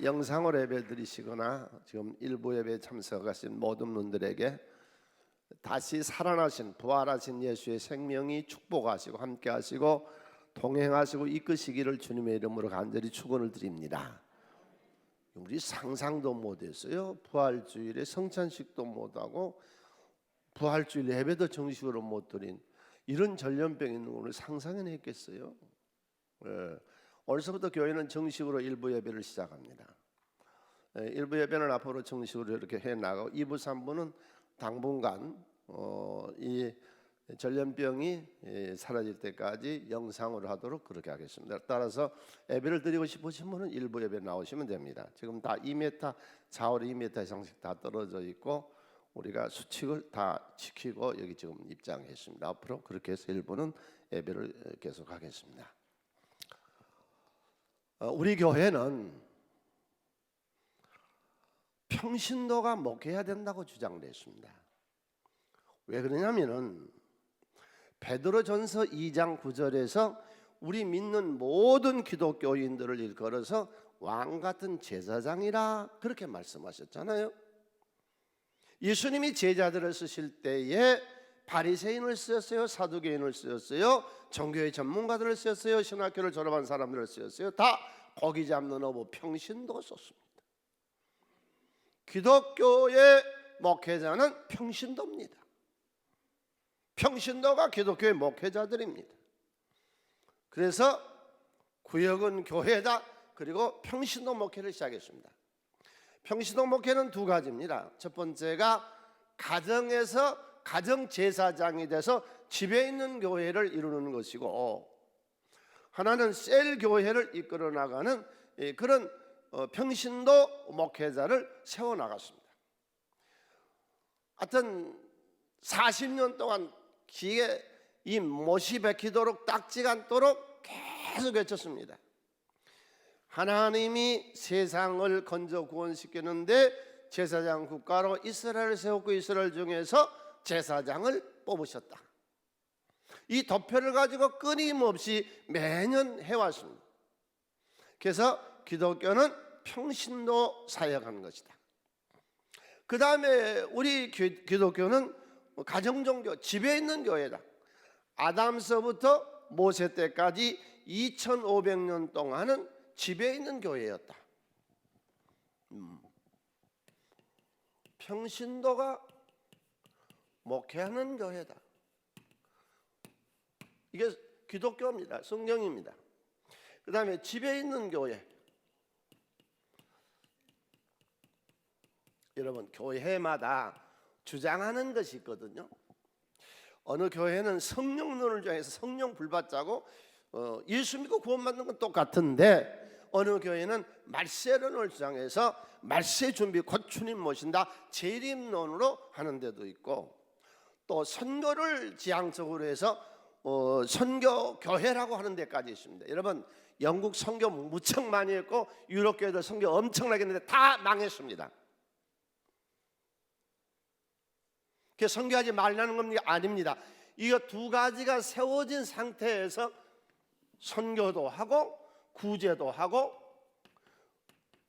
영상으로 예배 드리시거나 지금 일부 예배에 참석하신 모든 분들에게 다시 살아나신 부활하신 예수의 생명이 축복하시고 함께하시고 동행하시고 이끄시기를 주님의 이름으로 간절히 축원을 드립니다. 우리 상상도 못했어요. 부활주일에 성찬식도 못하고 부활주일 예배도 정식으로 못 드린 이런 전염병이 있는 걸 상상은 했겠어요. 오늘서부터 교회는 정식으로 일부 예배를 시작합니다. 일부 예배는 앞으로 정식으로 이렇게 해나가고 2부 3부는 당분간 이 전염병이 사라질 때까지 영상으로 하도록 그렇게 하겠습니다. 따라서 예배를 드리고 싶으신 분은 일부 예배 나오시면 됩니다. 지금 다 2m 좌우로 2m 이상씩 다 떨어져 있고 우리가 수칙을 다 지키고 여기 지금 입장했습니다. 앞으로 그렇게 해서 일부는 예배를 계속하겠습니다. 우리 교회는 평신도가 목회해야 된다고 주장했습니다. 왜 그러냐면은 베드로전서 2장 9절에서 우리 믿는 모든 기독교인들을 일컬어서 왕 같은 제사장이라 그렇게 말씀하셨잖아요. 예수님이 제자들을 쓰실 때에 바리새인을 쓰셨어요, 사두개인을 쓰셨어요, 종교의 전문가들을 쓰셨어요, 신학교를 졸업한 사람들을 쓰셨어요. 다 고기 잡는 어부 평신도 썼습니다. 기독교의 목회자는 평신도입니다. 평신도가 기독교의 목회자들입니다. 그래서 구역은 교회다. 그리고 평신도 목회를 시작했습니다. 평신도 목회는 두 가지입니다. 첫 번째가 가정에서 가정 제사장이 돼서 집에 있는 교회를 이루는 것이고, 하나는 셀 교회를 이끌어 나가는 그런 평신도 목회자를 세워 나갔습니다. 하여튼 40년 동안 귀에 이 못이 박히도록 딱지가 않도록 계속 외쳤습니다. 하나님이 세상을 건져 구원시키는데 제사장 국가로 이스라엘을 세웠고 이스라엘 중에서 제사장을 뽑으셨다. 이 도표를 가지고 끊임없이 매년 해왔습니다. 그래서 기독교는 평신도 사역하는 것이다. 그 다음에 우리 기독교는 가정종교, 집에 있는 교회다. 아담서부터 모세 때까지 2500년 동안은 집에 있는 교회였다. 평신도가 목회하는 교회다. 이게 기독교입니다. 성경입니다. 그 다음에 집에 있는 교회. 여러분, 교회마다 주장하는 것이 있거든요. 어느 교회는 성령론을 주장해서 성령 불받자고 예수 믿고 구원받는 건 똑같은데, 어느 교회는 말세론을 주장해서 말세 준비 곧 주님 모신다 재림론으로 하는 데도 있고, 또 선교를 지향적으로 해서 선교 교회라고 하는 데까지 있습니다. 여러분, 영국 선교 무척 많이 했고 유럽 교회도 선교 엄청나게 했는데 다 망했습니다. 그게 선교하지 말라는 겁니까? 아닙니다. 이거 두 가지가 세워진 상태에서 선교도 하고 구제도 하고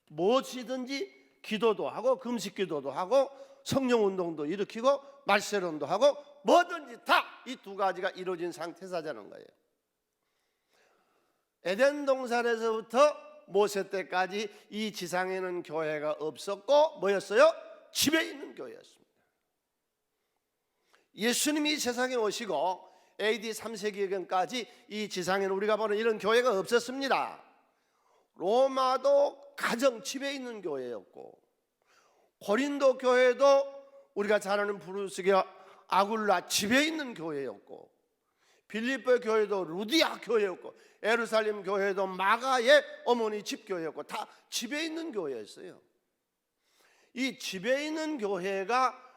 무엇이든지 기도도 하고 금식 기도도 하고 성령 운동도 일으키고 말세론도 하고 뭐든지 다 이 두 가지가 이루어진 상태에서 하자는 거예요. 에덴 동산에서부터 모세 때까지 이 지상에는 교회가 없었고 뭐였어요? 집에 있는 교회였습니다. 예수님이 세상에 오시고 AD 3세기경까지 이 지상에는 우리가 보는 이런 교회가 없었습니다. 로마도 가정 집에 있는 교회였고, 고린도 교회도 우리가 잘 아는 부르스게 아굴라 집에 있는 교회였고, 빌립보 교회도 루디아 교회였고, 예루살렘 교회도 마가의 어머니 집 교회였고, 다 집에 있는 교회였어요. 이 집에 있는 교회가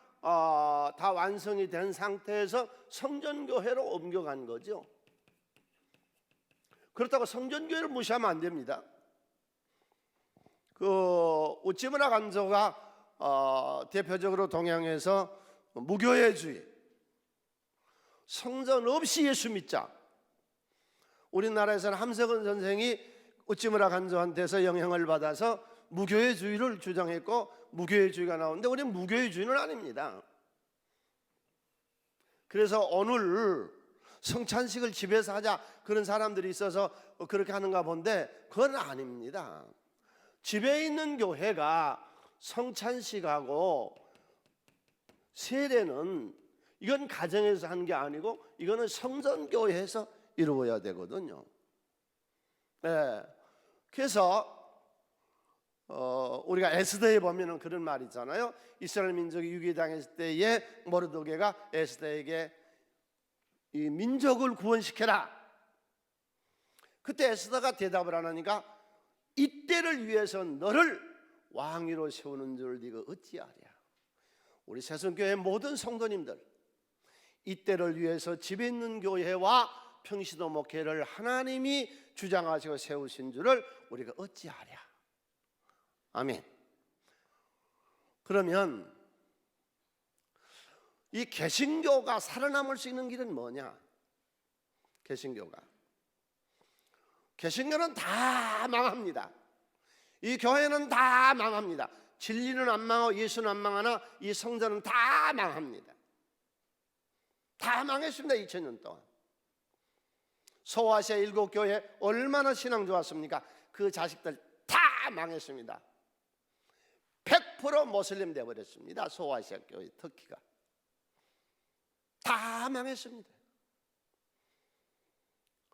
다 완성이 된 상태에서 성전교회로 옮겨간 거죠. 그렇다고 성전교회를 무시하면 안 됩니다. 우찌무라 간조가 대표적으로 동양에서 무교회주의, 성전 없이 예수 믿자. 우리나라에서는 함석은 선생이 우찌무라 간조한테서 영향을 받아서 무교회주의를 주장했고 무교회주의가 나오는데 우리는 무교회주의는 아닙니다. 그래서 오늘 성찬식을 집에서 하자 그런 사람들이 있어서 그렇게 하는가 본데 그건 아닙니다. 집에 있는 교회가 성찬식하고 세례는 이건 가정에서 하는 게 아니고 이거는 성전교회에서 이루어야 되거든요. 네. 그래서 우리가 에스더에 보면은 그런 말이 있잖아요. 이스라엘 민족이 유괴당했을 때에 모르드게가 에스더에게 이 민족을 구원시켜라. 그때 에스더가 대답을 안 하니까 이때를 위해서 너를 왕위로 세우는 줄 네가 어찌하랴. 우리 새송교회 모든 성도님들 이때를 위해서 집에 있는 교회와 평시도 목회를 하나님이 주장하시고 세우신 줄을 우리가 어찌하랴. 아멘. 그러면 이 개신교가 살아남을 수 있는 길은 뭐냐? 개신교는 다 망합니다. 이 교회는 다 망합니다. 진리는 안 망하고 예수는 안 망하나 이 성전은 다 망합니다. 다 망했습니다. 2000년 동안. 소아시아 7교회 얼마나 신앙 좋았습니까? 그 자식들 다 망했습니다. 100% 모슬림 되어버렸습니다. 소아시아 교회 터키가 다 망했습니다.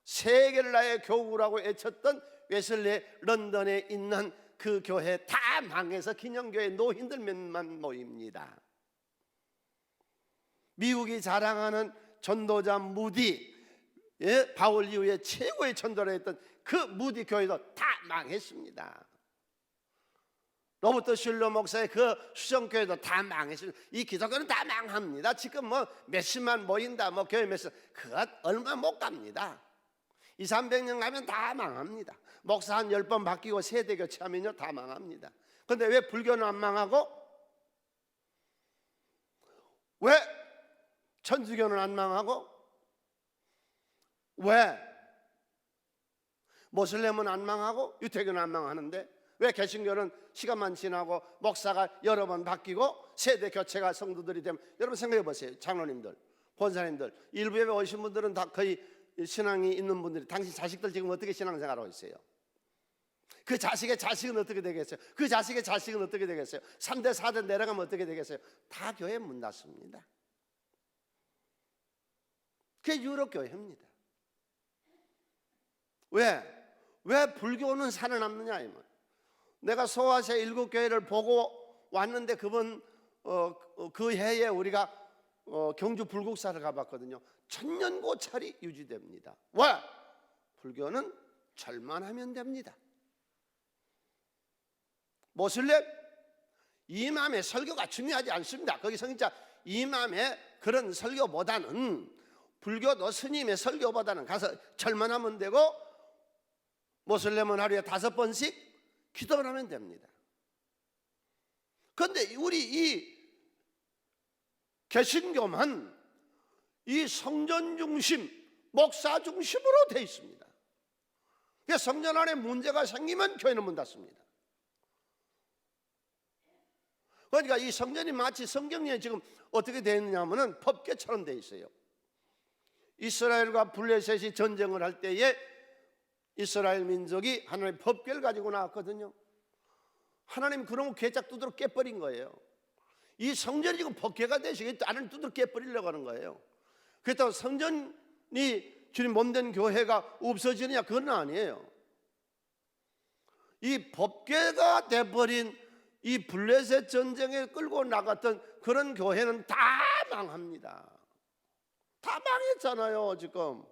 세계를 나의 교구라고 외쳤던 웨슬리 런던에 있는 그 교회 다 망해서 기념교회 노인들 몇만 모입니다. 미국이 자랑하는 전도자 무디, 바울 이후에 최고의 전도를 했던 그 무디 교회도 다 망했습니다. 로버트 슐러 목사의 그 수정교회도 다 망했습니다. 이 기독교는 다 망합니다. 지금 뭐 몇십만 모인다, 뭐 교회 몇십, 그것 얼마 못 갑니다. 200~300년 가면 다 망합니다. 목사 한 10번 바뀌고 세대 교체하면요 다 망합니다. 그런데 왜 불교는 안 망하고 왜 천주교는 안 망하고 왜 모슬렘은 안 망하고 유태교는 안 망하는데 왜 개신교는 시간만 지나고 목사가 여러 번 바뀌고 세대 교체가 성도들이 되면 여러분 생각해 보세요. 장로님들, 권사님들, 일부 예배 오신 분들은 다 거의 신앙이 있는 분들이 당신 자식들 지금 어떻게 신앙생활하고 있어요? 그 자식의 자식은 어떻게 되겠어요? 그 자식의 자식은 어떻게 되겠어요? 3대 4대 내려가면 어떻게 되겠어요? 다 교회 문 닫습니다. 그게 유럽 교회입니다. 왜 불교는 살아남느냐 이 말. 내가 소아시아 7교회를 보고 왔는데 그분 그 해에 우리가 경주 불국사를 가봤거든요. 천년고찰이 유지됩니다. 왜? 불교는 절만 하면 됩니다. 모슬렘 이맘의 설교가 중요하지 않습니다. 거기 성인자 이맘의 그런 설교보다는 불교도 스님의 설교보다는 가서 절만하면 되고 모슬렘은 하루에 5번씩 기도를 하면 됩니다. 그런데 우리 이 개신교만 이 성전 중심, 목사 중심으로 되어 있습니다. 성전 안에 문제가 생기면 교회는 문 닫습니다. 그러니까 이 성전이 마치 성경에 지금 어떻게 되어 있느냐 하면은 법궤처럼 되어 있어요. 이스라엘과 블레셋이 전쟁을 할 때에 이스라엘 민족이 하나님의 법궤를 가지고 나왔거든요. 하나님 그런 거 괴짝 두드러 깨버린 거예요. 이 성전이 지금 법궤가 되시기 안을 두드러 깨버리려고 하는 거예요. 그렇다고 성전이 주님 몸된 교회가 없어지느냐 그건 아니에요. 이 법궤가 돼버린 이 블레셋 전쟁에 끌고 나갔던 그런 교회는 다 망합니다. 다 망했잖아요. 지금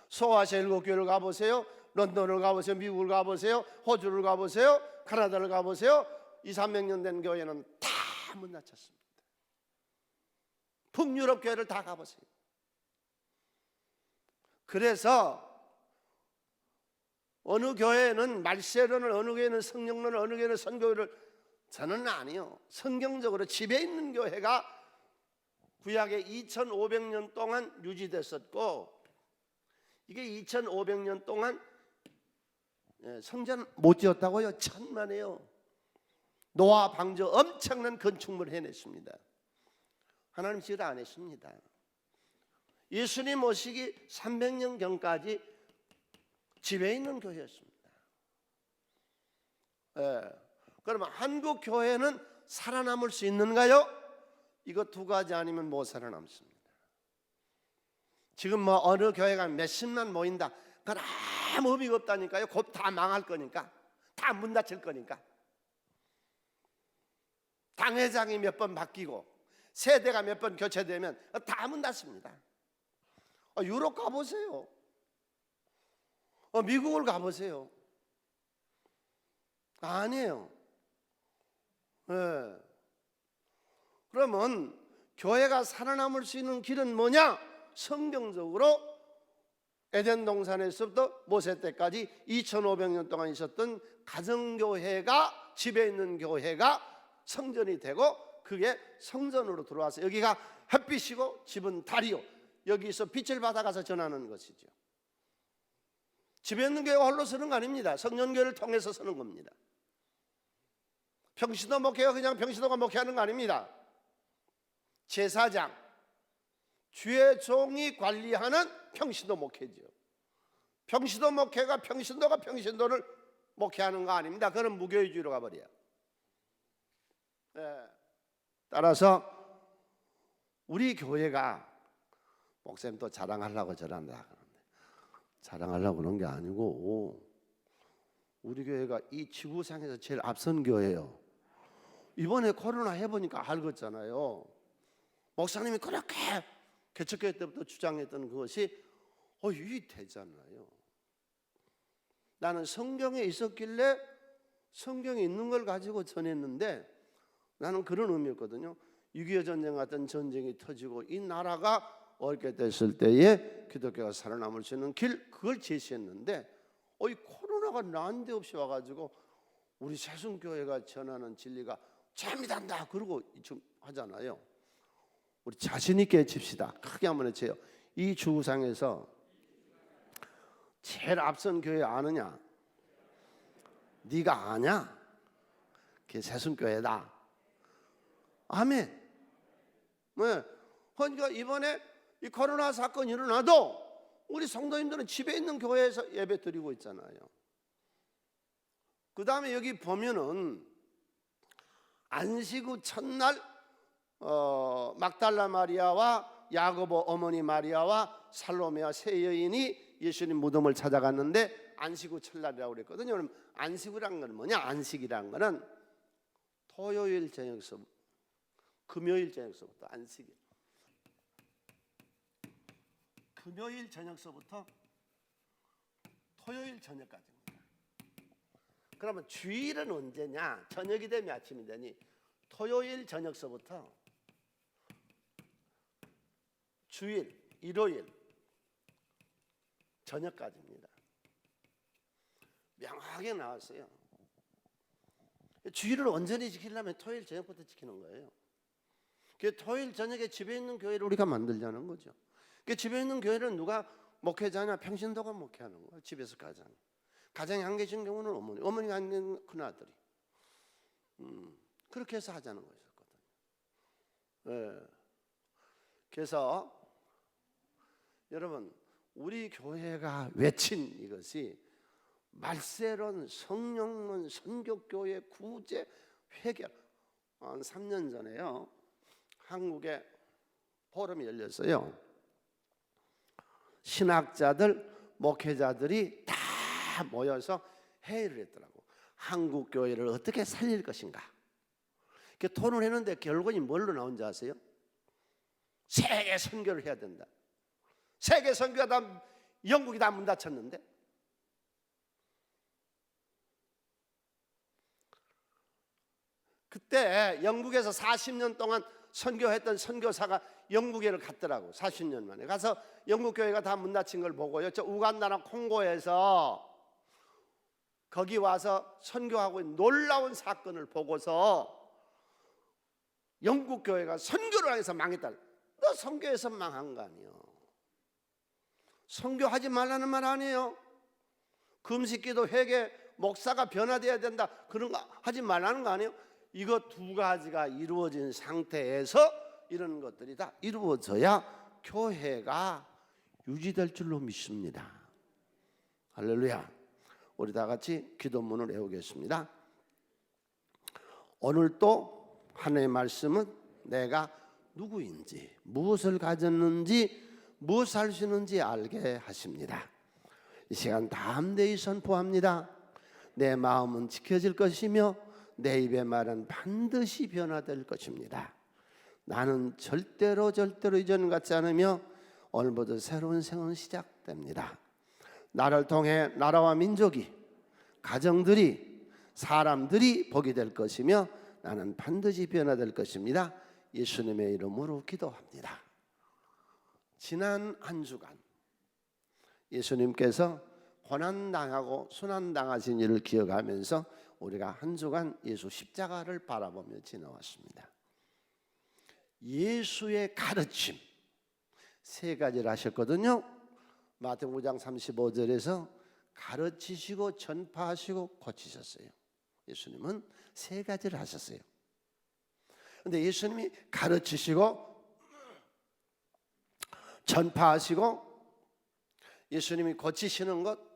소아시아 7교회를 가보세요. 런던을 가보세요. 미국을 가보세요. 호주를 가보세요. 카나다를 가보세요. 200~300년 된 교회는 다 문 닫혔습니다. 북유럽 교회를 다 가보세요. 그래서 어느 교회는 말세론을, 어느 교회는 성령론을, 어느 교회는 선교를, 저는 아니요. 성경적으로 집에 있는 교회가 구약에 2500년 동안 유지됐었고 이게 2500년 동안 성전 못 지었다고요? 천만에요. 노아 방주 엄청난 건축물을 해냈습니다. 하나님 지으라 안 했습니다. 예수님 오시기 300년경까지 집에 있는 교회였습니다. 그러면 한국 교회는 살아남을 수 있는가요? 이거 두 가지 아니면 못 살아남습니다. 지금 뭐 어느 교회가 몇십만 모인다, 그건 아무 의미가 없다니까요. 곧 다 망할 거니까, 다 문 닫힐 거니까. 당회장이 몇 번 바뀌고 세대가 몇 번 교체되면 다 문 닫습니다. 유럽 가보세요. 미국을 가보세요. 아니에요. 그러면 교회가 살아남을 수 있는 길은 뭐냐? 성경적으로 에덴 동산에서부터 모세 때까지 2500년 동안 있었던 가정교회가, 집에 있는 교회가 성전이 되고, 그게 성전으로 들어와서 여기가 햇빛이고 집은 달이요, 여기서 빛을 받아가서 전하는 것이죠. 집에 있는 교회가 홀로 서는 거 아닙니다. 성년교회를 통해서 서는 겁니다. 평신도 목회가 그냥 평신도가 목회하는 거 아닙니다. 제사장, 주의 종이 관리하는 평신도 목회죠. 평신도 목회가 평신도가 평신도를 목회하는 거 아닙니다. 그건 무교회주의로 가버려요. 따라서 우리 교회가, 목사님 또 자랑하려고 저런다, 자랑하려고 그런 게 아니고, 우리 교회가 이 지구상에서 제일 앞선 교회예요. 이번에 코로나 해보니까 알겠잖아요. 목사님이 그렇게 개척교회 때부터 주장했던 그것이 유의되잖아요. 나는 성경에 있었길래 성경에 있는 걸 가지고 전했는데, 나는 그런 의미였거든요. 6.25 전쟁 같은 전쟁이 터지고 이 나라가 어렵게 됐을 때에 기독교가 살아남을 수 있는 길, 그걸 제시했는데, 이 코로나가 난데없이 와가지고 우리 새순교회가 전하는 진리가 재미단다 그러고 지금 하잖아요. 우리 자신 있게 칩시다. 크게 한번 해쳐요. 이 주구상에서 제일 앞선 교회 아느냐? 네가 아냐? 그게 새순교회다. 아멘. 그러니까 이번에 이 코로나 사건이 일어나도 우리 성도님들은 집에 있는 교회에서 예배 드리고 있잖아요. 그 다음에 여기 보면은 안식 후 첫날 막달라 마리아와 야고보 어머니 마리아와 살로메와 세 여인이 예수님 무덤을 찾아갔는데 안식 후 첫날이라고 그랬거든요. 그럼 안식이란 건 뭐냐? 안식이란 거는 토요일 저녁서부터 금요일 저녁서부터 안식일, 금요일 저녁서부터 토요일 저녁까지입니다. 그러면 주일은 언제냐? 저녁이 되면 아침이 되니 토요일 저녁서부터 주일, 일요일 저녁까지입니다. 명확하게 나왔어요. 주일을 온전히 지키려면 토요일 저녁부터 지키는 거예요. 그 토요일 저녁에 집에 있는 교회를 우리가 만들자는 거죠. 그 집에 있는 교회는 누가 목회자냐? 평신도가 목회하는 거예요. 집에서 가장이 안 계신 경우는 어머니가 안 계신 큰아들이 그렇게 해서 하자는 거였거든요. 그래서 여러분, 우리 교회가 외친 이것이 말세론, 성령론, 선교교회, 구제, 회개. 한 3년 전에요, 한국에 포럼이 열렸어요. 신학자들, 목회자들이 다 모여서 회의를 했더라고. 한국 교회를 어떻게 살릴 것인가. 그 토론을 했는데 결론이 뭘로 나온지 아세요? 세계 선교를 해야 된다. 세계 선교가 다 영국이 다 문 닫혔는데, 그때 영국에서 40년 동안 선교했던 선교사가 영국에를 갔더라고. 40년 만에 가서 영국 교회가 다 문 닫힌 걸 보고요, 저 우간다나 콩고에서 거기 와서 선교하고 있는 놀라운 사건을 보고서 영국 교회가 선교를 해서 망했다. 너 선교해서 망한 거 아니에요. 선교하지 말라는 말 아니에요. 금식기도 회개, 목사가 변화돼야 된다, 그런 거 하지 말라는 거 아니에요. 이거 두 가지가 이루어진 상태에서 이런 것들이 다 이루어져야 교회가 유지될 줄로 믿습니다. 할렐루야. 우리 다 같이 기도문을 외우겠습니다. 오늘 또 하나님의 말씀은 내가 누구인지, 무엇을 가졌는지, 무엇을 할 수 있는지 알게 하십니다. 이 시간 담대히 선포합니다. 내 마음은 지켜질 것이며 내 입의 말은 반드시 변화될 것입니다. 나는 절대로 이전 같지 않으며 오늘부터 새로운 생은 시작됩니다. 나를 통해 나라와 민족이, 가정들이, 사람들이 복이 될 것이며 나는 반드시 변화될 것입니다. 예수님의 이름으로 기도합니다. 지난 한 주간 예수님께서 고난당하고 순환당하신 일을 기억하면서 우리가 한 주간 예수 십자가를 바라보며 지나왔습니다. 예수의 가르침 세 가지를 하셨거든요. 마태복음 9장 35절에서 가르치시고 전파하시고 고치셨어요. 예수님은 세 가지를 하셨어요. 그런데 예수님이 가르치시고 전파하시고 예수님이 고치시는 것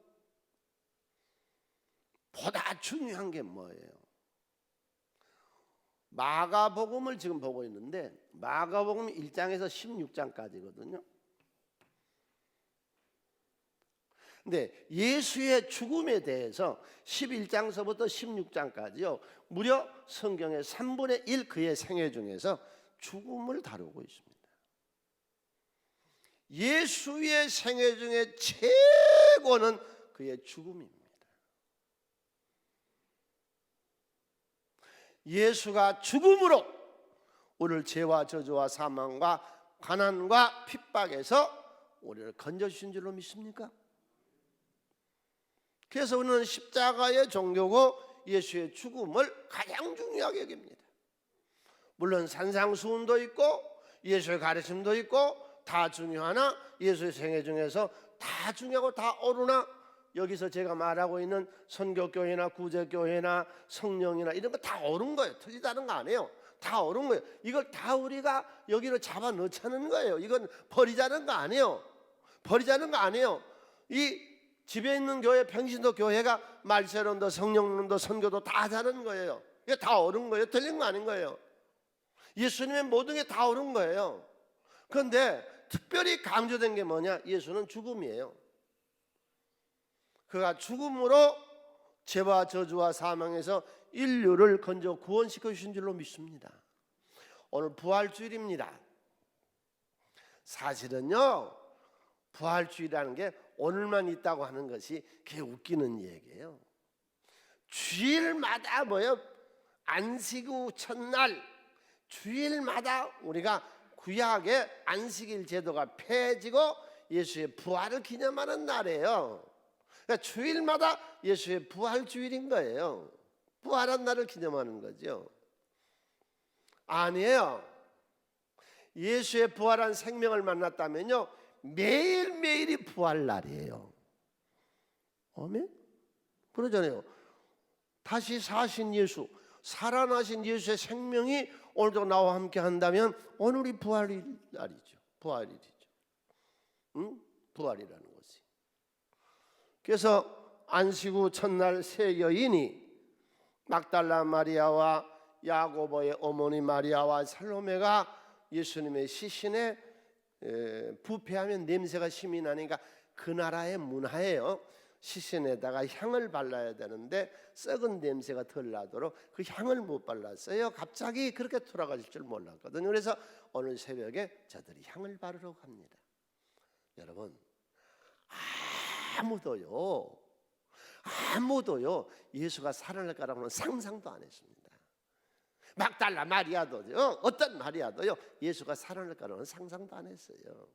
보다 중요한 게 뭐예요? 마가복음을 지금 보고 있는데 마가복음 1장에서 16장까지거든요. 근데 예수의 죽음에 대해서 11장서부터 16장까지요. 무려 성경의 3분의 1 그의 생애 중에서 죽음을 다루고 있습니다. 예수의 생애 중에 최고는 그의 죽음입니다. 예수가 죽음으로 우리를 죄와 저주와 사망과 가난과 핍박에서 우리를 건져주신 줄로 믿습니까? 그래서 우리는 십자가의 종교고 예수의 죽음을 가장 중요하게 여깁니다. 물론 산상수훈도 있고 예수의 가르침도 있고 다 중요하나 예수의 생애 중에서 다 중요하고 다 옳으나 여기서 제가 말하고 있는 선교교회나 구제교회나 성령이나 이런 거 다 옳은 거예요. 틀리다는 거 아니에요. 다 옳은 거예요. 이걸 다 우리가 여기로 잡아 넣자는 거예요. 이건 버리자는 거 아니에요. 버리자는 거 아니에요. 이 집에 있는 교회, 평신도 교회가 말세론도 성령론도 선교도 다 하자는 거예요. 이게 다 옳은 거예요. 틀린 거 아닌 거예요. 예수님의 모든 게 다 옳은 거예요. 그런데 특별히 강조된 게 뭐냐? 예수는 죽음이에요. 그가 죽음으로 죄와 저주와 사망에서 인류를 건져 구원시켜 주신 줄로 믿습니다. 오늘 부활주일입니다. 사실은요, 부활주일이라는 게 오늘만 있다고 하는 것이 그게 웃기는 얘기예요. 주일마다 뭐예요? 안식 후 첫날 주일마다 우리가 구약의 안식일 제도가 폐해지고 예수의 부활을 기념하는 날이에요. 그러니까 주일마다 예수의 부활주일인 거예요. 부활한 날을 기념하는 거죠. 아니에요. 예수의 부활한 생명을 만났다면요 매일매일이 부활날이에요. 아멘? 그러잖아요. 다시 사신 예수, 살아나신 예수의 생명이 오늘도 나와 함께 한다면 오늘이 부활날이죠. 부활일이죠. 응? 부활이라는 것이. 그래서 안식 후 첫날 세 여인이 막달라 마리아와 야고보의 어머니 마리아와 살로메가 예수님의 시신에 부패하면 냄새가 심히 나니까 그 나라의 문화예요. 시신에다가 향을 발라야 되는데 썩은 냄새가 덜 나도록 그 향을 못 발랐어요. 갑자기 그렇게 돌아가실 줄 몰랐거든요. 그래서 오늘 새벽에 저들이 향을 바르러 갑니다. 여러분, 아무도요 예수가 살아날 거라고는 상상도 안 했습니다. 막달라 마리아도요, 어떤 마리아도요 예수가 살아날 거라고는 상상도 안 했어요.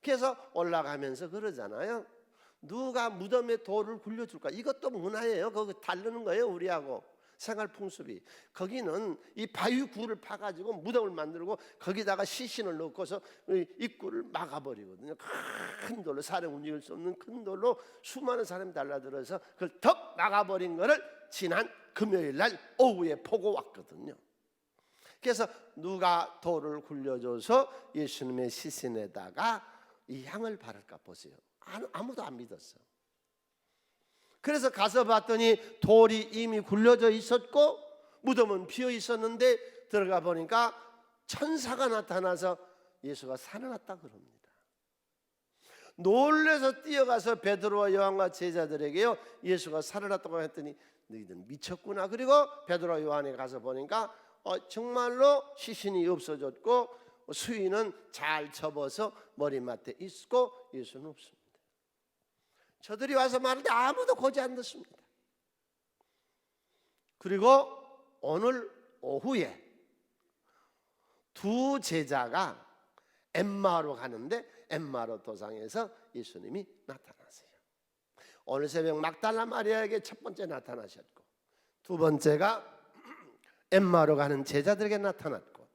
그래서 올라가면서 그러잖아요. 누가 무덤에 돌을 굴려줄까? 이것도 문화예요. 그거 다르는 거예요. 우리하고 생활 풍습이. 거기는 이 바위 굴을 파가지고 무덤을 만들고 거기다가 시신을 넣고서 입구를 막아버리거든요. 큰 돌로, 사람 움직일 수 없는 큰 돌로 수많은 사람이 달라들어서 그걸 턱 막아버린 거를 지난 금요일 날 오후에 보고 왔거든요. 그래서 누가 돌을 굴려줘서 예수님의 시신에다가 이 향을 바를까 보세요. 아무도 안 믿었어요. 그래서 가서 봤더니 돌이 이미 굴려져 있었고 무덤은 비어 있었는데 들어가 보니까 천사가 나타나서 예수가 살아났다 그럽니다. 놀라서 뛰어가서 베드로와 요한과 제자들에게요, 예수가 살아났다고 했더니 너희들 미쳤구나. 그리고 베드로와 요한에 가서 보니까 정말로 시신이 없어졌고 수위는 잘 접어서 머리맡에 있고 예수는 없습니다. 저들이 와서 말할 때 아무도 고지 안 듣습니다. 그리고 오늘 오후에 두 제자가 엠마오로 가는데 엠마오 도상에서 예수님이 나타나세요. 오늘 새벽 막달라 마리아에게 첫 번째 나타나셨고 두 번째가 엠마오로 가는 제자들에게 나타났고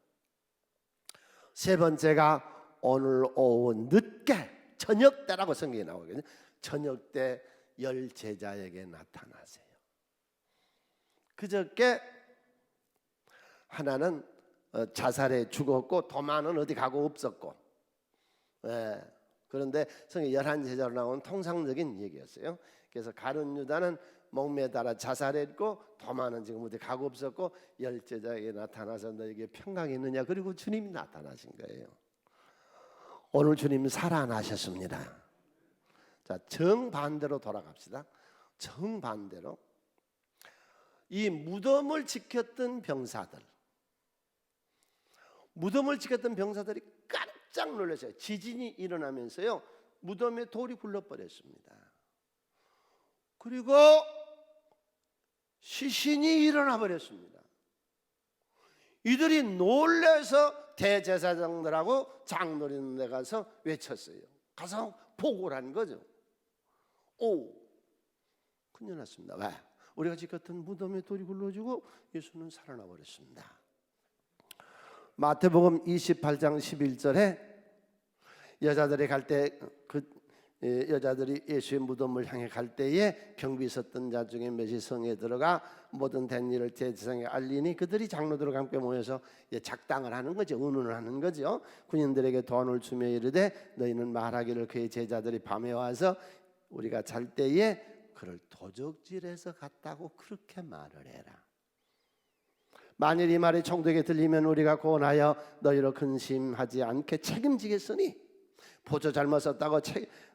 세 번째가 오늘 오후 늦게 저녁 때라고 성경에 나오거든요. 저녁 때 10 제자에게 나타나세요. 그저께 하나는 자살해 죽었고 도마는 어디 가고 없었고, 그런데 성경 11 제자로 나온 통상적인 얘기였어요. 그래서 가룟 유다는 목매달아 자살했고 도마는 지금 어디 가고 없었고 10 제자에게 나타나서 너에게 평강이 있느냐. 그리고 주님이 나타나신 거예요. 오늘 주님 살아나셨습니다. 자, 정반대로 돌아갑시다. 정반대로 이 무덤을 지켰던 병사들, 무덤을 지켰던 병사들이 깜짝 놀랐어요. 지진이 일어나면서요 무덤에 돌이 굴러버렸습니다. 그리고 시신이 일어나 버렸습니다. 이들이 놀라서 대제사장들하고 장로님네 가서 외쳤어요. 가서 보고를 한 거죠. 오, 큰일 났습니다. 왜? 우리가 지켰던 무덤에 돌이 굴러지고 예수는 살아나 버렸습니다. 마태복음 28장 11절에 여자들이 갈 때 여자들이 예수의 무덤을 향해 갈 때에 경비 섰던 자 중에 몇이 성에 들어가 모든 된 일을 제사장에게 알리니 그들이 장로들과 함께 모여서 작당을 하는 거죠. 의논을 하는 거죠. 군인들에게 돈을 주며 이르되 너희는 말하기를 그의 제자들이 밤에 와서 우리가 잘 때에 그를 도적질해서 갔다고 그렇게 말을 해라. 만일 이 말이 총독에게 들리면 우리가 고온하여 너희로 근심하지 않게 책임지겠으니 보조 잘못 썼다고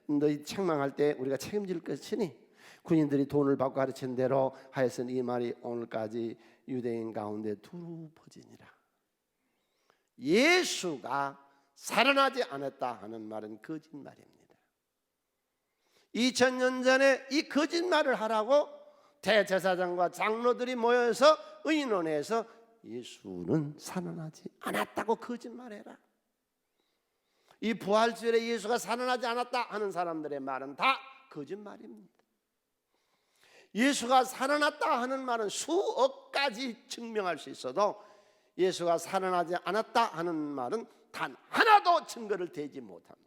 너희 책망할 때 우리가 책임질 것이니 군인들이 돈을 받고 가르친 대로 하였으니 이 말이 오늘까지 유대인 가운데 두루 퍼지니라. 예수가 살아나지 않았다 하는 말은 거짓말입니다. 2000년 전에 이 거짓말을 하라고 대제사장과 장로들이 모여서 의논해서 예수는 살아나지 않았다고 거짓말해라. 이 부활주일에 예수가 살아나지 않았다 하는 사람들의 말은 다 거짓말입니다. 예수가 살아났다 하는 말은 수억 가지 증명할 수 있어도 예수가 살아나지 않았다 하는 말은 단 하나도 증거를 대지 못합니다.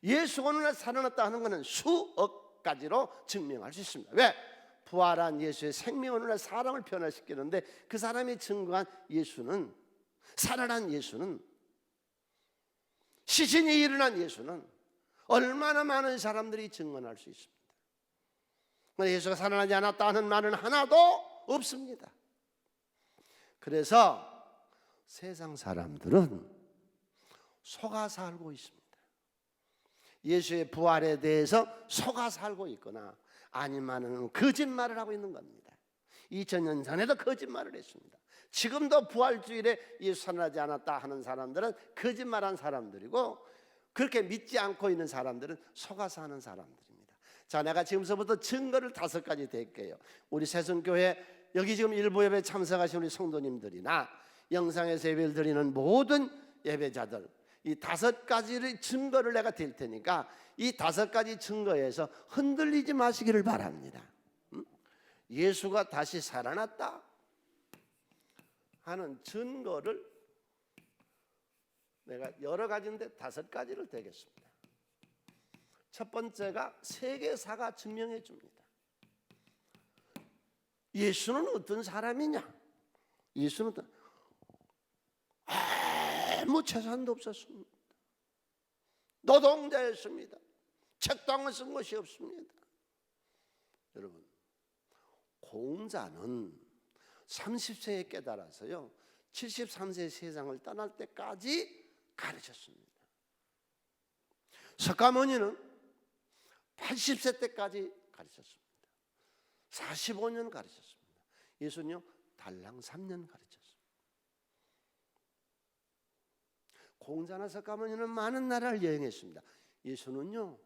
예수가 오늘 살아났다 하는 것은 수억 가지로 증명할 수 있습니다. 왜? 부활한 예수의 생명 오늘날 사람을 변화시키는데 그 사람이 증거한 예수는, 살아난 예수는, 시신이 일어난 예수는 얼마나 많은 사람들이 증언할 수 있습니다. 예수가 살아나지 않았다 하는 말은 하나도 없습니다. 그래서 세상 사람들은 속아 살고 있습니다. 예수의 부활에 대해서 속아 살고 있거나 아니면은 거짓말을 하고 있는 겁니다. 2000년 전에도 거짓말을 했습니다. 지금도 부활주일에 예수 살아나지 않았다 하는 사람들은 거짓말한 사람들이고, 그렇게 믿지 않고 있는 사람들은 속아서 하는 사람들입니다. 자, 내가 지금서부터 증거를 5가지 드릴게요. 우리 새순교회 여기 지금 일부 예배 참석하신 우리 성도님들이나 영상에서 예배를 드리는 모든 예배자들, 이 5가지의 증거를 내가 드릴 테니까 이 5가지 증거에서 흔들리지 마시기를 바랍니다. 예수가 다시 살아났다 하는 증거를 내가 여러 가지인데 5가지를 대겠습니다. 첫 번째가 세계사가 증명해 줍니다. 예수는 어떤 사람이냐? 예수는 아무 재산도 없었습니다. 노동자였습니다. 책도 안 쓴 것이 없습니다. 여러분, 공자는 30세에 깨달아서요 73세 세상을 떠날 때까지 가르쳤습니다. 석가모니는 80세 때까지 가르쳤습니다. 45년 가르쳤습니다. 예수는요 달랑 3년 가르쳤습니다. 공자나 석가모니는 많은 나라를 여행했습니다. 예수는요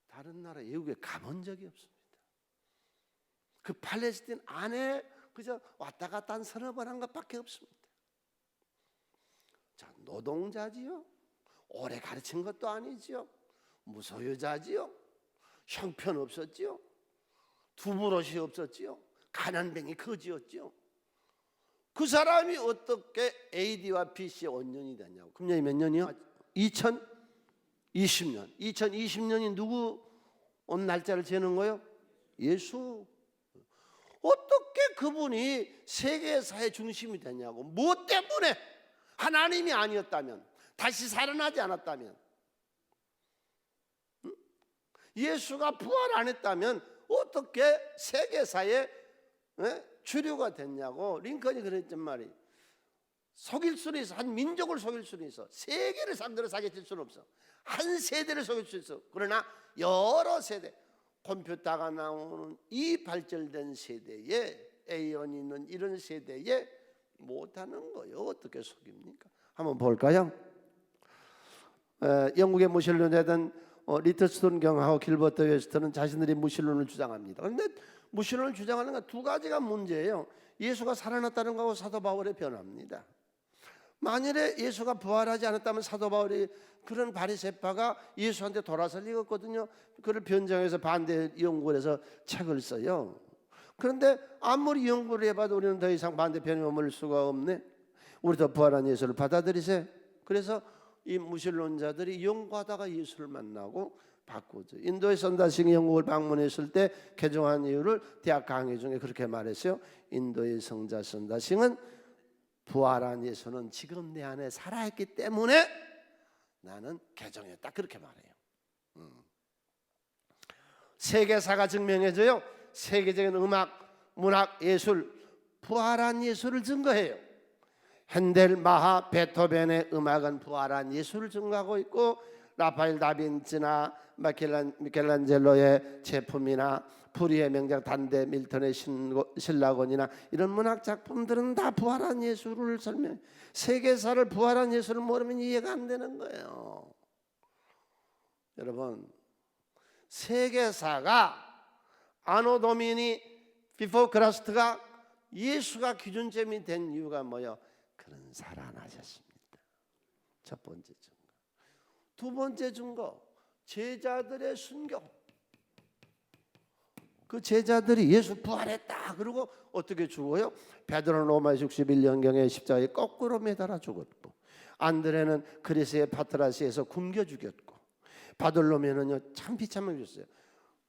다른 나라 외국에 가본 적이 없습니다. 그 팔레스틴 안에 그저 왔다 갔다 한 서너 번 한 것밖에 없습니다. 자, 노동자지요. 오래 가르친 것도 아니지요. 무소유자지요. 형편없었지요. 두부롯이 없었지요. 가난뱅이 거지였지요. 그 사람이 어떻게 AD와 BC의 원년이 되냐고. 금년이 몇 년이요? 2020년. 2020년이 누구 온 날짜를 재는 거예요? 예수. 어떻게 그분이 세계사의 중심이 되냐고. 무엇 때문에? 하나님이 아니었다면, 다시 살아나지 않았다면, 예수가 부활 안 했다면 어떻게 세계사의 주류가 됐냐고. 링컨이 그랬단 말이에요. 속일 수는 있어. 한 민족을 속일 수는 있어. 세계를 상대로 사기칠 수는 없어. 한 세대를 속일 수 있어. 그러나 여러 세대, 컴퓨터가 나오는 이 발전된 세대에, 에이온이 있는 이런 세대에 못하는 거예요. 어떻게 속입니까? 한번 볼까요? 영국의 무신론자던 리터스톤 경하고 길버트 웨스트는 자신들이 무신론을 주장합니다. 그런데 무신론을 주장하는 건 두 가지가 문제예요. 예수가 살아났다는 거하고 사도 바울의 변화입니다. 만일에 예수가 부활하지 않았다면 사도 바울이 그런 바리새파가 예수한테 돌아설 리가 없거든요. 그를 변정해서 반대 연구를 해서 책을 써요. 그런데 아무리 연구를 해봐도 우리는 더 이상 반대편에 머물 수가 없네. 우리도 부활한 예수를 받아들이세요. 그래서 이 무신론자들이 연구하다가 예수를 만나고 바꾸죠. 인도의 선다싱이 영국을 방문했을 때 개종한 이유를 대학 강의 중에 그렇게 말했어요. 인도의 성자 선다싱은 부활한 예수는 지금 내 안에 살아있기 때문에 나는 개종했다, 그렇게 말해요. 세계사가 증명해줘요. 세계적인 음악, 문학, 예술, 부활한 예수를 증거해요. 핸델, 마하, 베토벤의 음악은 부활한 예수를 증거하고 있고, 라파엘 다빈치나 미켈란젤로의 제품이나 프리의 명작 단데 밀턴의 신라곤이나 이런 문학 작품들은 다 부활한 예수를 설명해. 세계사를 부활한 예수를 모르면 이해가 안 되는 거예요. 여러분, 세계사가 아노 도미니 비포 크라스트가 예수가 기준점이 된 이유가 뭐예요? 그는 살아나셨습니다. 첫 번째 증거. 두 번째 증거, 제자들의 순교. 그 제자들이 예수 부활했다 그리고 어떻게 죽어요? 베드로는 로마서 61년경에 십자가에 거꾸로 매달아 죽었고, 안드레는 그리스의 파트라시에서 굶겨 죽였고, 바돌로메는요 참 비참하게 죽었어요.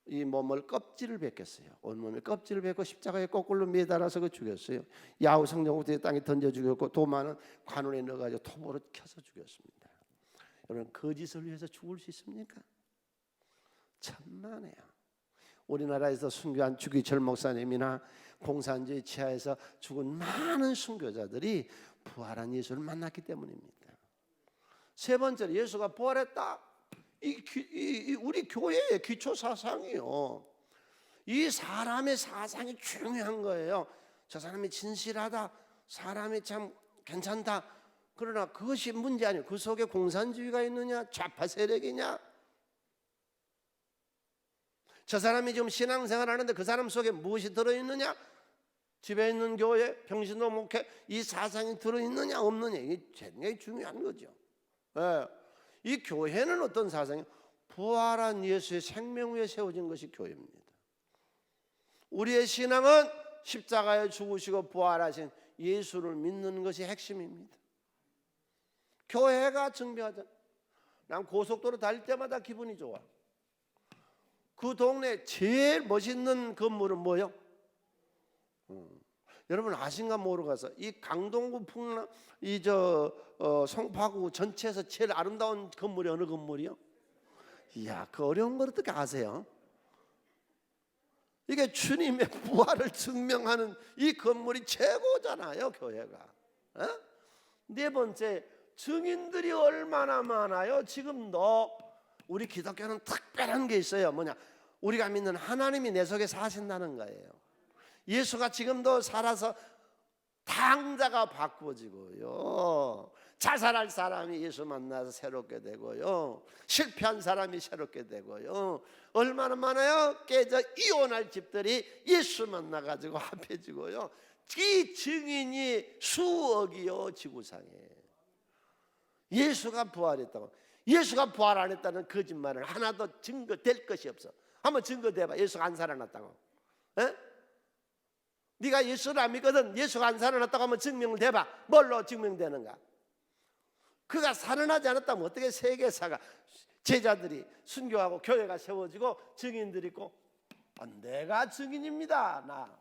이 몸을 껍질을 벗겼어요. 온몸에 껍질을 벗고 십자가에 거꾸로 매달아서 그 죽였어요. 야후 성령부터 땅에 던져 죽였고, 도마는 관원에 넣어가지고 톱으로 켜서 죽였습니다. 여러분, 거짓을 위해서 죽을 수 있습니까? 천만에요. 우리나라에서 순교한 주기철 목사님이나 공산주의 치하에서 죽은 많은 순교자들이 부활한 예수를 만났기 때문입니다. 세 번째로, 예수가 부활했다. 우리 교회의 기초 사상이요. 이 사람의 사상이 중요한 거예요. 저 사람이 진실하다, 사람이 참 괜찮다. 그러나 그것이 문제 아니에요. 그 속에 공산주의가 있느냐, 좌파 세력이냐, 저 사람이 지금 신앙생활 하는데 그 사람 속에 무엇이 들어있느냐, 집에 있는 교회, 평신도 목회, 이 사상이 들어있느냐 없느냐, 이게 굉장히 중요한 거죠. 네. 이 교회는 어떤 사상이에요? 부활한 예수의 생명 위에 세워진 것이 교회입니다. 우리의 신앙은 십자가에 죽으시고 부활하신 예수를 믿는 것이 핵심입니다. 교회가 증명하잖아. 난 고속도로 달릴 때마다 기분이 좋아. 그 동네 제일 멋있는 건물은 뭐예요? 여러분 아신가 모르겠어. 이 강동구 풍남 송파구 전체에서 제일 아름다운 건물이 어느 건물이요? 이야, 그 어려운 걸 어떻게 아세요? 이게 주님의 부활을 증명하는 이 건물이 최고잖아요, 교회가. 어? 네 번째, 증인들이 얼마나 많아요. 지금도 우리 기독교는 특별한 게 있어요. 뭐냐? 우리가 믿는 하나님이 내 속에 사신다는 거예요. 예수가 지금도 살아서 당자가 바꾸어지고요, 자살할 사람이 예수 만나서 새롭게 되고요, 실패한 사람이 새롭게 되고요, 얼마나 많아요. 깨져 이혼할 집들이 예수 만나가지고 합해지고요. 이 증인이 수억이요, 지구상에. 예수가 부활했다고. 예수가 부활 안 했다는 거짓말을 하나도 증거될 것이 없어. 한번 증거대봐. 예수가 안 살아났다고. 에? 네가 예수를 안 믿거든. 예수가 안 살아났다고 하면 증명을 대봐. 뭘로 증명되는가? 그가 살아나지 않았다면 어떻게 세계사가, 제자들이 순교하고 교회가 세워지고 증인들이 있고, 내가 증인입니다. 나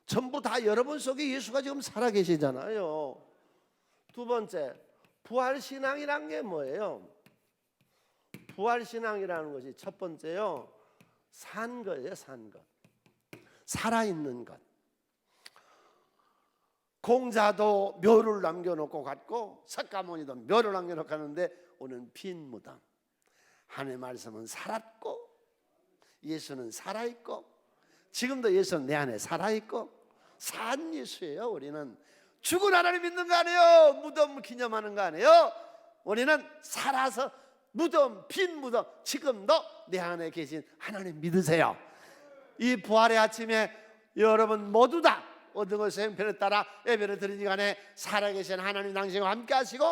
전부 다 여러분 속에 예수가 지금 살아계시잖아요. 두 번째, 부활신앙이란 게 뭐예요? 부활신앙이라는 것이 첫 번째요, 산 거예요. 산 것, 살아있는 것. 공자도 묘를 남겨놓고 갔고 석가모니도 묘를 남겨놓고 갔는데 오늘 빈 무덤. 하나님의 말씀은 살았고 예수는 살아있고 지금도 예수는 내 안에 살아있고 산 예수예요. 우리는 죽은 하나님 믿는 거 아니에요. 무덤 기념하는 거 아니에요. 우리는 살아서 무덤, 빈 무덤, 지금도 내 안에 계신 하나님 믿으세요. 이 부활의 아침에 여러분 모두 다 얻은 것의 형편에 따라 예배를 드리는 시간에 살아계신 하나님 당신과 함께 하시고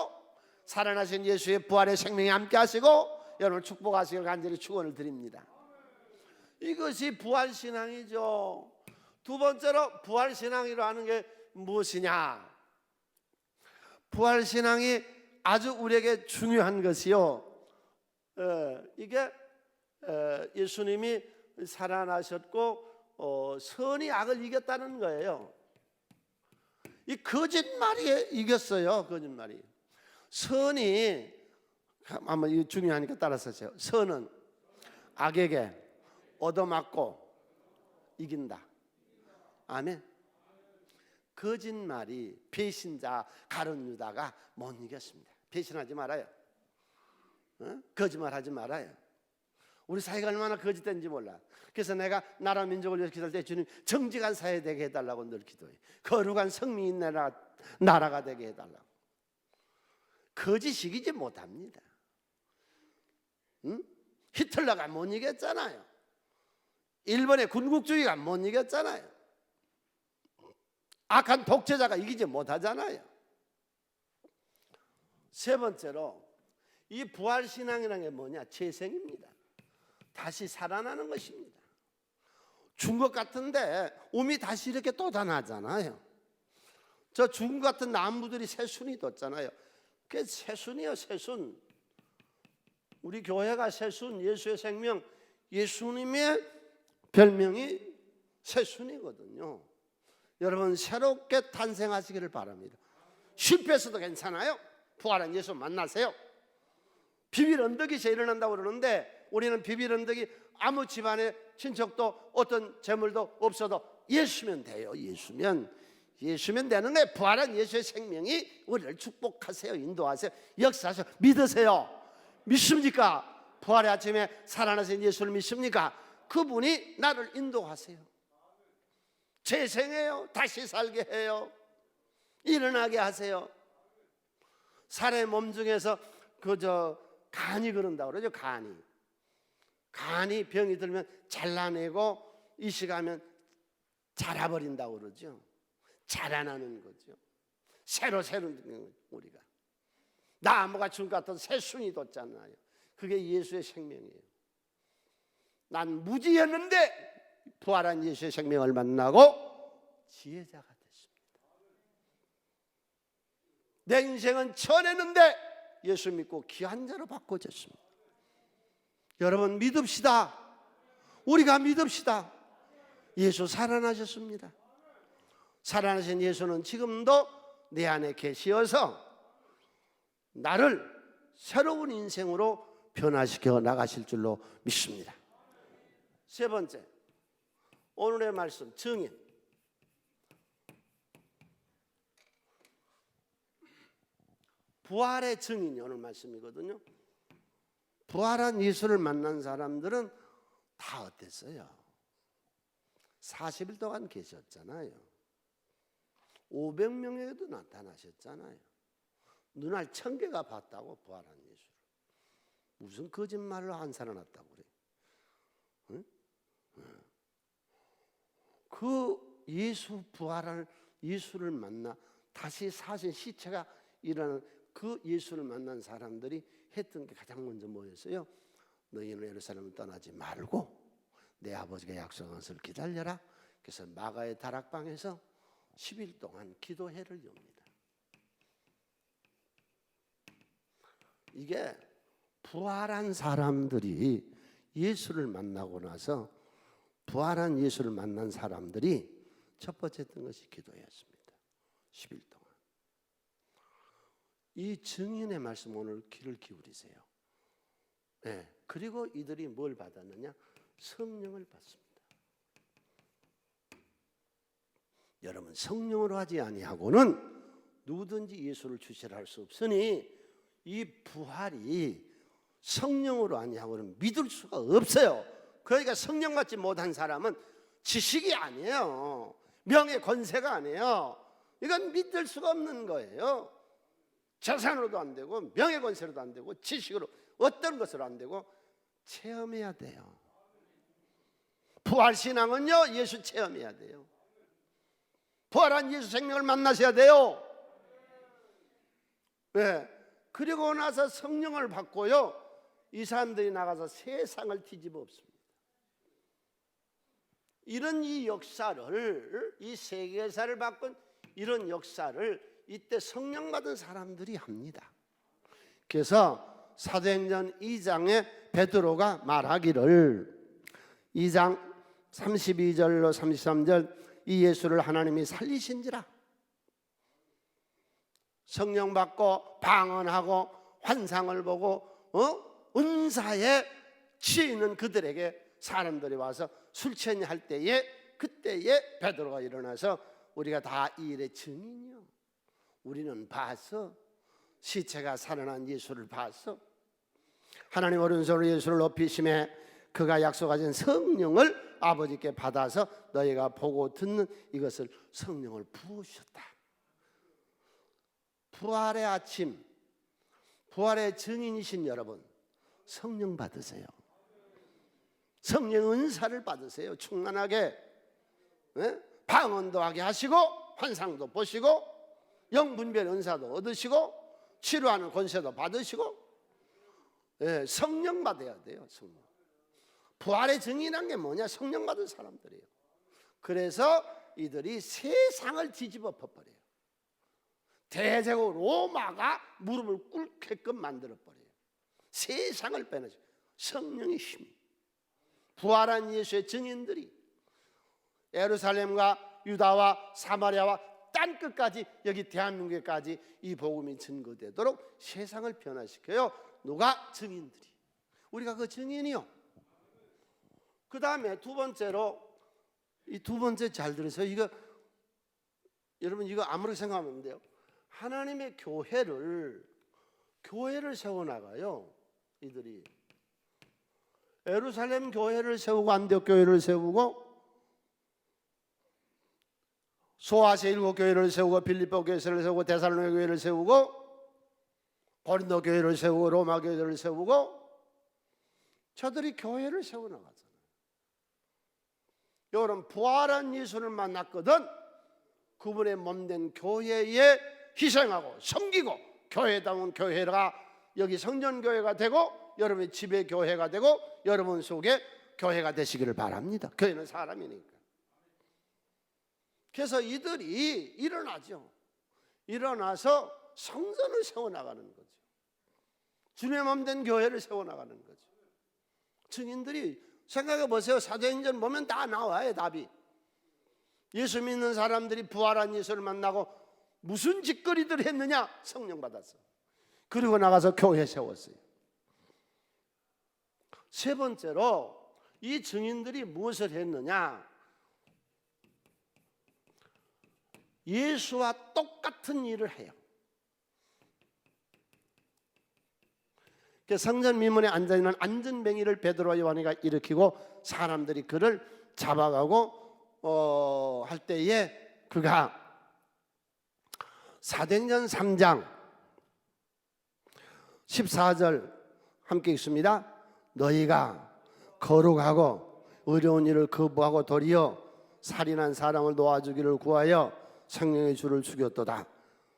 살아나신 예수의 부활의 생명에 함께 하시고 여러분 축복하시길 간절히 축원을 드립니다. 이것이 부활신앙이죠. 두 번째로 부활신앙이라고 하는 게 무엇이냐? 부활신앙이 아주 우리에게 중요한 것이요, 이게 예수님이 살아나셨고 선이 악을 이겼다는 거예요. 이 거짓말이 이겼어요. 거짓말이. 선이 한번 이거 중요하니까 따라서 하세요. 선은 악에게 얻어맞고 이긴다. 아멘. 거짓말이 배신자 가룟 유다가 못 이겼습니다. 배신하지 말아요. 거짓말하지 말아요. 우리 사회가 얼마나 거짓된지 몰라. 그래서 내가 나라 민족을 위해서 기도할 때 주님 정직한 사회 되게 해달라고 늘 기도해. 거룩한 성민인 나라가 되게 해달라고. 거짓 이기지 못합니다. 히틀러가 못 이겼잖아요. 일본의 군국주의가 못 이겼잖아요. 악한 독재자가 이기지 못하잖아요. 세 번째로 이 부활신앙이라는 게 뭐냐? 재생입니다. 다시 살아나는 것입니다. 죽은 것 같은데 몸이 다시 이렇게 돋아나잖아요. 저 죽은 것 같은 나무들이 새순이 돋잖아요. 그게 새순이요, 새순. 우리 교회가 새순, 예수의 생명, 예수님의 별명이 새순이거든요. 여러분 새롭게 탄생하시기를 바랍니다. 실패해서도 괜찮아요. 부활한 예수 만나세요. 비빌 언덕이 제 일어난다고 그러는데 우리는 비빌 언덕이 아무 집안에 친척도 어떤 재물도 없어도 예수면 돼요. 예수면 되는 거예요. 부활한 예수의 생명이 우리를 축복하세요. 인도하세요. 역사하세요. 믿으세요. 믿습니까? 부활의 아침에 살아나신 예수를 믿습니까? 그분이 나를 인도하세요. 재생해요. 다시 살게 해요. 일어나게 하세요. 사람의 몸 중에서 간이 그런다고 그러죠. 간이 병이 들면 잘라내고 이식하면 자라버린다고 그러죠. 자라나는 거죠. 새로 우리가 나무가 죽은 것 같아도 새순이 돋잖아요. 그게 예수의 생명이에요. 난 무지였는데 부활한 예수의 생명을 만나고 지혜자가 됐습니다. 내 인생은 천했는데 예수 믿고 귀한 자로 바꿔졌습니다. 여러분 믿읍시다. 우리가 믿읍시다. 예수 살아나셨습니다. 살아나신 예수는 지금도 내 안에 계시어서 나를 새로운 인생으로 변화시켜 나가실 줄로 믿습니다. 세 번째, 오늘의 말씀 증인. 부활의 증인이 오늘 말씀이거든요. 부활한 예수를 만난 사람들은 다 어땠어요? 40일 동안 계셨잖아요. 500명에도 나타나셨잖아요. 눈알 1000개가 봤다고 부활한 예수를. 무슨 거짓말로 안 살아났다고 그래? 응? 그 예수 부활할 예수를 만나 다시 사신 시체가 일어나는 그 예수를 만난 사람들이 했던 게 가장 먼저 뭐였어요? 너희는 예루살렘을 떠나지 말고 내 아버지가 약속한 것을 기다려라. 그래서 마가의 다락방에서 10일 동안 기도회를 엽니다. 이게 부활한 사람들이 예수를 만나고 나서 부활한 예수를 만난 사람들이 첫 번째 했던 것이 기도회였습니다. 10일 동안. 이 증인의 말씀 오늘 귀를 기울이세요. 네. 그리고 이들이 뭘 받았느냐? 성령을 받습니다. 여러분, 성령으로 하지 아니하고는 누구든지 예수를 주시라 할 수 없으니 이 부활이 성령으로 아니하고는 믿을 수가 없어요. 그러니까 성령 받지 못한 사람은 지식이 아니에요. 명예 권세가 아니에요. 이건 믿을 수가 없는 거예요. 재산으로도 안 되고 명예 권세로도 안 되고 지식으로 어떤 것으로 안 되고 체험해야 돼요. 부활신앙은요, 예수 체험해야 돼요. 부활한 예수 생명을 만나셔야 돼요. 네. 그리고 나서 성령을 받고요, 이 사람들이 나가서 세상을 뒤집어 엎습니다. 이런 이 역사를, 이 세계사를 바꾼 이런 역사를 이때 성령 받은 사람들이 합니다. 그래서 사도행전 2장에 베드로가 말하기를, 2장 32절로 33절, 이 예수를 하나님이 살리신지라. 성령 받고 방언하고 환상을 보고 은사에 취해 있는 그들에게 사람들이 와서 술 취하냐 할 때에, 그때에 베드로가 일어나서 우리가 다 이 일의 증인이요, 우리는 봤어. 시체가 살아난 예수를 봤어. 하나님 오른손으로 예수를 높이심에 그가 약속하신 성령을 아버지께 받아서 너희가 보고 듣는 이것을 성령을 부으셨다. 부활의 아침, 부활의 증인이신 여러분, 성령 받으세요. 성령 은사를 받으세요. 충만하게. 네? 방언도 하게 하시고 환상도 보시고 영분별 은사도 얻으시고 치료하는 권세도 받으시고, 네, 성령 받아야 돼요. 성령. 부활의 증인한 게 뭐냐? 성령 받은 사람들이에요. 그래서 이들이 세상을 뒤집어 엎어버려요. 대제국 로마가 무릎을 꿇게끔 만들어버려요. 세상을 빼내죠. 성령의 힘. 부활한 예수의 증인들이 예루살렘과 유다와 사마리아와 땅 끝까지, 여기 대한민국에까지 이 복음이 증거되도록 세상을 변화시켜요. 누가? 증인들이. 우리가 그 증인이요. 그 다음에 두 번째로, 이 두 번째 잘 들으세요. 이거 여러분, 이거 아무렇게 생각하면 안 돼요. 하나님의 교회를 세워나가요. 이들이 예루살렘 교회를 세우고 안디옥 교회를 세우고 소아시아 일곱 교회를 세우고 빌립보 교회를 세우고 데살로니가 교회를 세우고 고린도 교회를 세우고 로마 교회를 세우고, 저들이 교회를 세워나가잖아요. 여러분, 부활한 예수를 만났거든 그분의 몸된 교회에 희생하고 섬기고 교회다운 교회가 여기 성전교회가 되고 여러분의 집의 교회가 되고 여러분 속에 교회가 되시기를 바랍니다. 교회는 사람이니까. 그래서 이들이 일어나죠. 일어나서 성전을 세워나가는 거죠. 주님의 몸된 교회를 세워나가는 거죠. 증인들이 생각해 보세요. 사도행전 보면 다 나와요. 답이. 예수 믿는 사람들이 부활한 예수를 만나고 무슨 짓거리들 했느냐? 성령 받았어. 그리고 나가서 교회 세웠어요. 세 번째로 이 증인들이 무엇을 했느냐? 예수와 똑같은 일을 해요. 성전 미문에 앉아있는 안전뱅이를 베드로와 요한이가 일으키고 사람들이 그를 잡아가고 할 때에 그가 사도행전 3장 14절 함께 읽습니다. 너희가 거룩하고 의로운 일을 거부하고 도리어 살인한 사람을 놓아주기를 구하여 성령의 주를 죽였도다.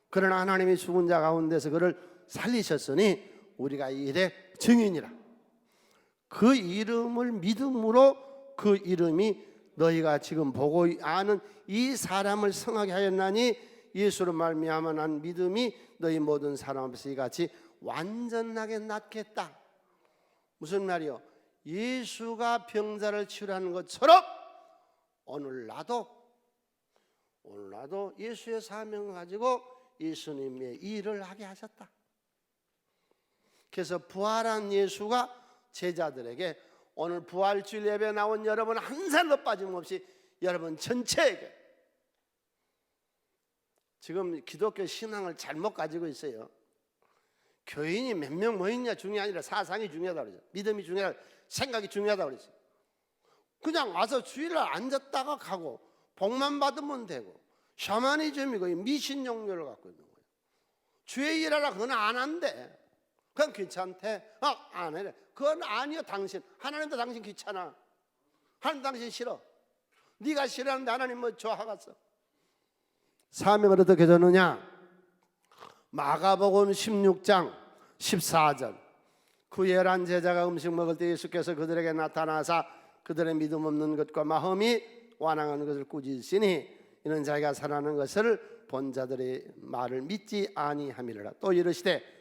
그러나 하나님이 죽은 자 가운데서 그를 살리셨으니 우리가 이 일의 증인이라. 그 이름을 믿음으로 그 이름이 너희가 지금 보고 아는 이 사람을 성하게 하였나니 예수로 말미암아 난 믿음이 너희 모든 사람 앞에서 이같이 완전하게 낫겠다. 무슨 말이요? 예수가 병자를 치유하는 것처럼 오늘 나도 예수의 사명을 가지고 예수님의 일을 하게 하셨다. 그래서 부활한 예수가 제자들에게 오늘 부활주일 예배에 나온 여러분 한 살도 빠짐없이 여러분 전체에게 지금 기독교 신앙을 잘못 가지고 있어요. 교인이 몇 명 모였냐 중요한 게 아니라 사상이 중요하다고 그러죠. 믿음이 중요하다, 생각이 중요하다고 그러죠. 그냥 와서 주일날 앉았다가 가고 복만 받으면 되고 샤머니즘이고 미신 종교를 갖고 있는 거예요. 주의 일하라 그건 안 한대. 그건 귀찮대. 안 해. 그건 아니요 당신. 하나님도 당신 귀찮아. 하나님 당신 싫어. 네가 싫어하는데 하나님 뭐 좋아하겠어. 사명을 어떻게 줬느냐? 마가복음 16장 14절 그 11 제자가 음식 먹을 때 예수께서 그들에게 나타나사 그들의 믿음 없는 것과 마음이 완악한 것을 꾸짖으시니 이는 자기가 살아나는 것을 본 자들의 말을 믿지 아니함이라. 또 이르시되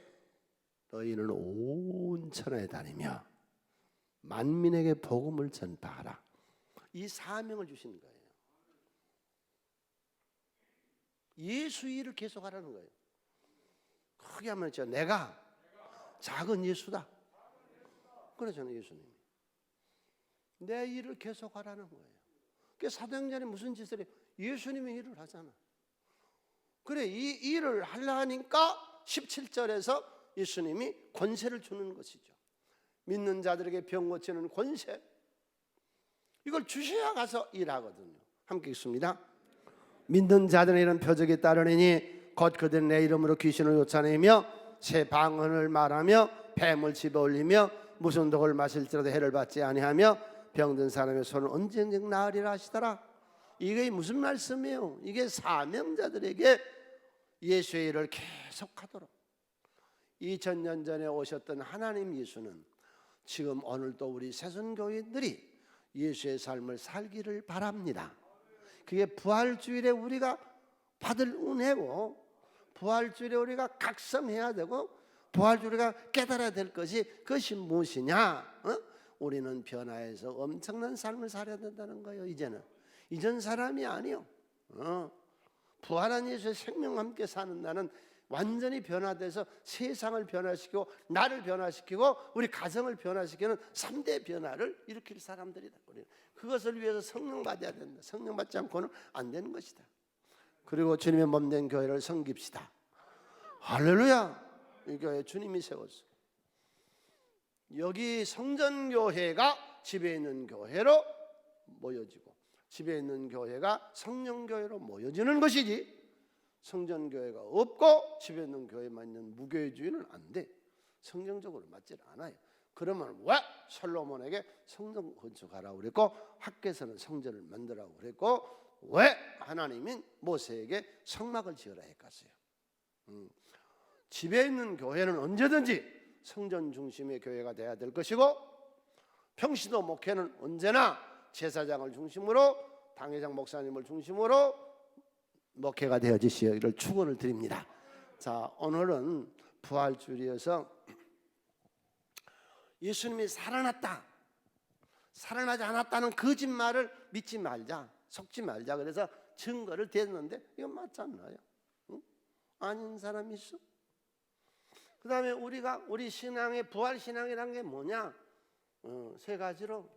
너희는 온 천하에 다니며 만민에게 복음을 전파하라. 이 사명을 주시는 거예요. 예수 일을 계속하라는 거예요. 크게 하면 내가 작은 예수다. 그러잖아요. 예수님이 내 일을 계속하라는 거예요. 그 사도행전에 무슨 짓을 해? 예수님의 일을 하잖아. 그래 이 일을 하려니까 17절에서 예수님이 권세를 주는 것이죠. 믿는 자들에게 병 고치는 권세, 이걸 주셔야 가서 일하거든요. 함께 읽습니다. 믿는 자들은 이런 표적이 따르니 곧 그들은 내 이름으로 귀신을 쫓아내며 새 방언을 말하며 뱀을 집어올리며 무슨 독을 마실지라도 해를 받지 아니하며 병든 사람의 손을 언젠적 나으리라 하시더라. 이게 무슨 말씀이에요? 이게 사명자들에게 예수의 일을 계속하도록 2000년 전에 오셨던 하나님 예수는 지금 오늘도 우리 새순교인들이 예수의 삶을 살기를 바랍니다. 그게 부활주일에 우리가 받을 은혜고 부활주일에 우리가 각성해야 되고 부활주일에 우리가 깨달아야 될 그것이 무엇이냐? 우리는 변화해서 엄청난 삶을 살아야 된다는 거예요. 이제는 이전 사람이 아니요. 부활한 예수의 생명과 함께 사는 나는 완전히 변화돼서 세상을 변화시키고 나를 변화시키고 우리 가정을 변화시키는 3대 변화를 일으킬 사람들이다. 우리는 그것을 위해서 성령 받아야 된다. 성령 받지 않고는 안 되는 것이다. 그리고 주님의 몸된 교회를 섬깁시다. 할렐루야. 이 교회 주님이 세웠어. 여기 성전교회가 집에 있는 교회로 모여지고 집에 있는 교회가 성령교회로 모여지는 것이지, 성전교회가 없고 집에 있는 교회만 있는 무교회주의는 안 돼. 성경적으로 맞질 않아요. 그러면 왜 솔로몬에게 성전 건축하라고 그랬고 학개서는 성전을 만들라고 그랬고 왜 하나님이 모세에게 성막을 지으라 했겠어요? 집에 있는 교회는 언제든지 성전 중심의 교회가 돼야 될 것이고 평시도 목회는 언제나 제사장을 중심으로 당회장 목사님을 중심으로 목회가 되어지시기를 축원을 드립니다. 자, 오늘은 부활주일이어서 예수님이 살아났다, 살아나지 않았다는 거짓말을 믿지 말자. 속지 말자. 그래서 증거를 댔는데 이건 맞지 않나요? 응? 아닌 사람이 있어? 그 다음에 우리 신앙의 부활 신앙이란 게 뭐냐? 세 가지로.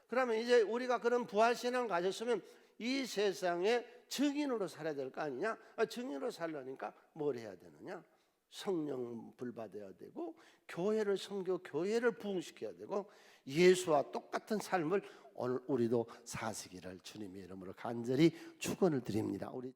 그러면 이제 우리가 그런 부활 신앙을 가졌으면 이 세상에 증인으로 살아야 될 거 아니냐? 증인으로 살려니까 뭘 해야 되느냐? 성령 불받아야 되고, 교회를 섬겨 교회를 부흥시켜야 되고, 예수와 똑같은 삶을 오늘 우리도 사시기를 주님의 이름으로 간절히 축원을 드립니다. 우리